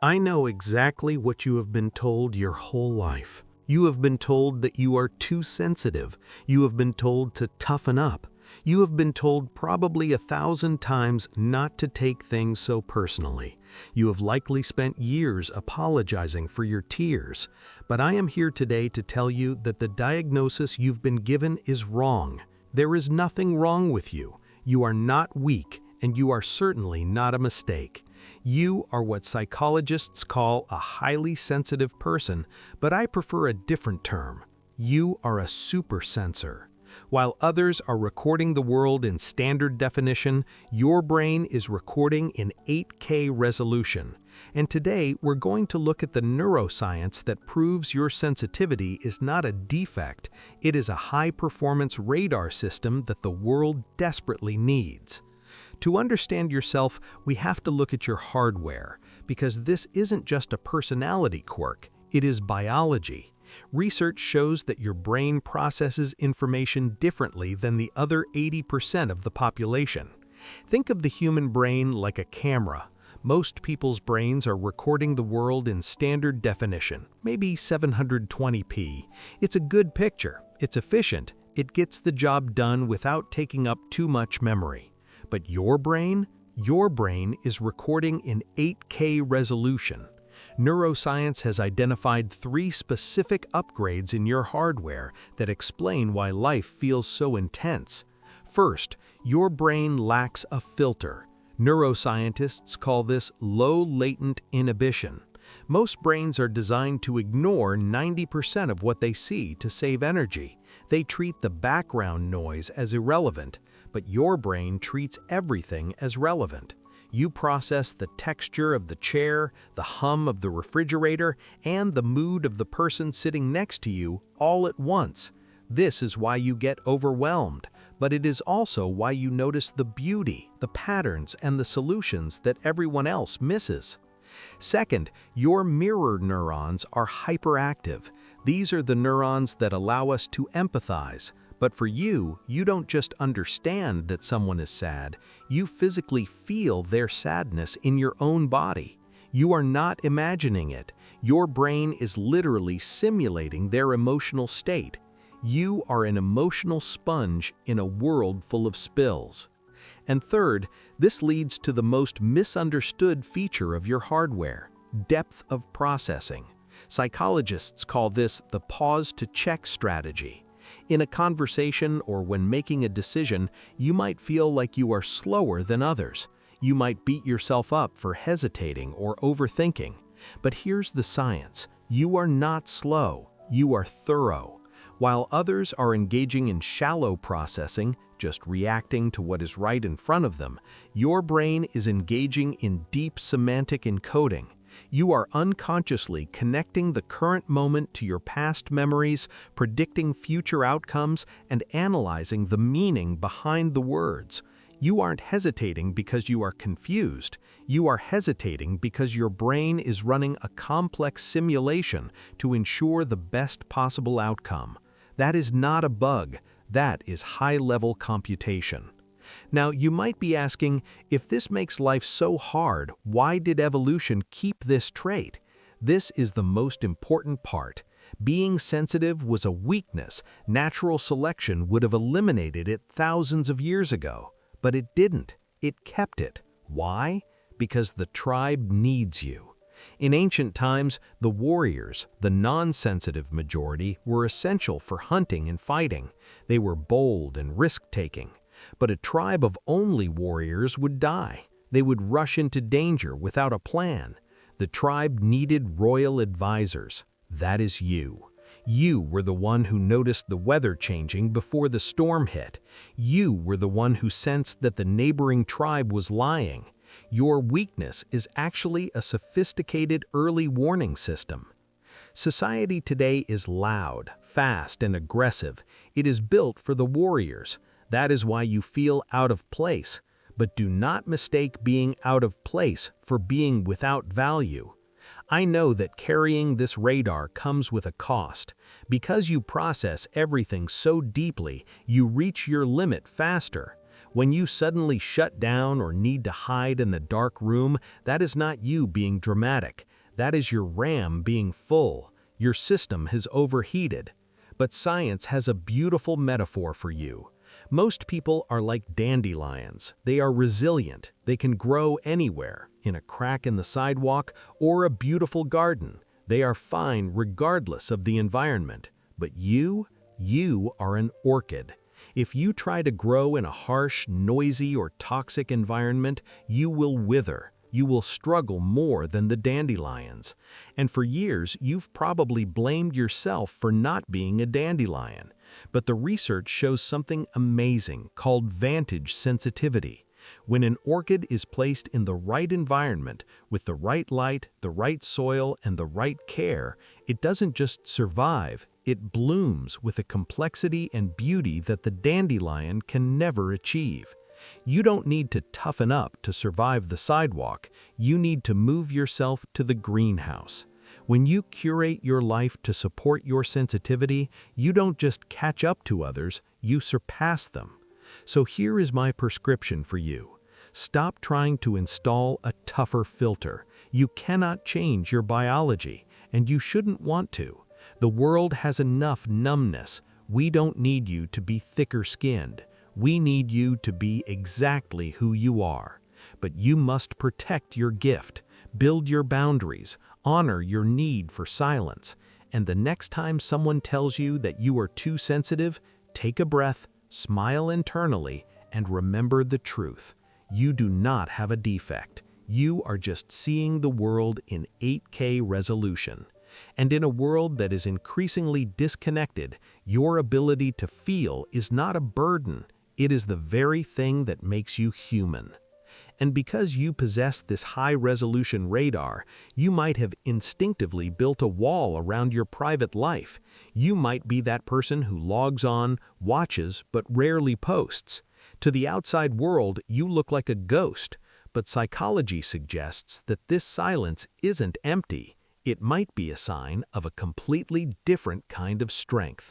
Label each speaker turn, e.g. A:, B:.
A: I know exactly what you have been told your whole life. You have been told that you are too sensitive. You have been told to toughen up. You have been told probably 1,000 times not to take things so personally. You have likely spent years apologizing for your tears. But I am here today to tell you that the diagnosis you've been given is wrong. There is nothing wrong with you. You are not weak, and you are certainly not a mistake. You are what psychologists call a highly sensitive person, but I prefer a different term. You are a supersensor. While others are recording the world in standard definition, your brain is recording in 8K resolution. And today, we're going to look at the neuroscience that proves your sensitivity is not a defect, it is a high-performance radar system that the world desperately needs. To understand yourself, we have to look at your hardware, because this isn't just a personality quirk, it is biology. Research shows that your brain processes information differently than the other 80% of the population. Think of the human brain like a camera. Most people's brains are recording the world in standard definition, maybe 720p. It's a good picture, it's efficient, it gets the job done without taking up too much memory. But your brain is recording in 8K resolution. Neuroscience has identified 3 specific upgrades in your hardware that explain why life feels so intense. First, your brain lacks a filter. Neuroscientists call this low-latent inhibition. Most brains are designed to ignore 90% of what they see to save energy. They treat the background noise as irrelevant, but your brain treats everything as relevant. You process the texture of the chair, the hum of the refrigerator, and the mood of the person sitting next to you all at once. This is why you get overwhelmed, but it is also why you notice the beauty, the patterns, and the solutions that everyone else misses. Second, your mirror neurons are hyperactive. These are the neurons that allow us to empathize. But for you, you don't just understand that someone is sad, you physically feel their sadness in your own body. You are not imagining it. Your brain is literally simulating their emotional state. You are an emotional sponge in a world full of spills. And third, this leads to the most misunderstood feature of your hardware: depth of processing. Psychologists call this the pause-to-check strategy. In a conversation or when making a decision, you might feel like you are slower than others. You might beat yourself up for hesitating or overthinking. But here's the science. You are not slow, you are thorough. While others are engaging in shallow processing, just reacting to what is right in front of them, your brain is engaging in deep semantic encoding. You are unconsciously connecting the current moment to your past memories, predicting future outcomes, and analyzing the meaning behind the words. You aren't hesitating because you are confused. You are hesitating because your brain is running a complex simulation to ensure the best possible outcome. That is not a bug. That is high-level computation. Now, you might be asking, if this makes life so hard, why did evolution keep this trait? This is the most important part. Being sensitive was a weakness. Natural selection would have eliminated it thousands of years ago. But it didn't. It kept it. Why? Because the tribe needs you. In ancient times, the warriors, the non-sensitive majority, were essential for hunting and fighting. They were bold and risk-taking. But a tribe of only warriors would die. They would rush into danger without a plan. The tribe needed royal advisors. That is you. You were the one who noticed the weather changing before the storm hit. You were the one who sensed that the neighboring tribe was lying. Your weakness is actually a sophisticated early warning system. Society today is loud, fast, and aggressive. It is built for the warriors. That is why you feel out of place. But do not mistake being out of place for being without value. I know that carrying this radar comes with a cost. Because you process everything so deeply, you reach your limit faster. When you suddenly shut down or need to hide in the dark room, that is not you being dramatic. That is your RAM being full. Your system has overheated. But science has a beautiful metaphor for you. Most people are like dandelions. They are resilient. They can grow anywhere, in a crack in the sidewalk or a beautiful garden. They are fine regardless of the environment. But you are an orchid. If you try to grow in a harsh, noisy, or toxic environment, you will wither. You will struggle more than the dandelions. And for years, you've probably blamed yourself for not being a dandelion. But the research shows something amazing called vantage sensitivity. When an orchid is placed in the right environment, with the right light, the right soil, and the right care, it doesn't just survive, it blooms with a complexity and beauty that the dandelion can never achieve. You don't need to toughen up to survive the sidewalk, you need to move yourself to the greenhouse. When you curate your life to support your sensitivity, you don't just catch up to others, you surpass them. So here is my prescription for you. Stop trying to install a tougher filter. You cannot change your biology, and you shouldn't want to. The world has enough numbness. We don't need you to be thicker-skinned. We need you to be exactly who you are. But you must protect your gift, build your boundaries, honor your need for silence. And the next time someone tells you that you are too sensitive, take a breath, smile internally, and remember the truth. You do not have a defect. You are just seeing the world in 8K resolution. And in a world that is increasingly disconnected, your ability to feel is not a burden. It is the very thing that makes you human. And because you possess this high-resolution radar, you might have instinctively built a wall around your private life. You might be that person who logs on, watches, but rarely posts. To the outside world, you look like a ghost. But psychology suggests that this silence isn't empty. It might be a sign of a completely different kind of strength.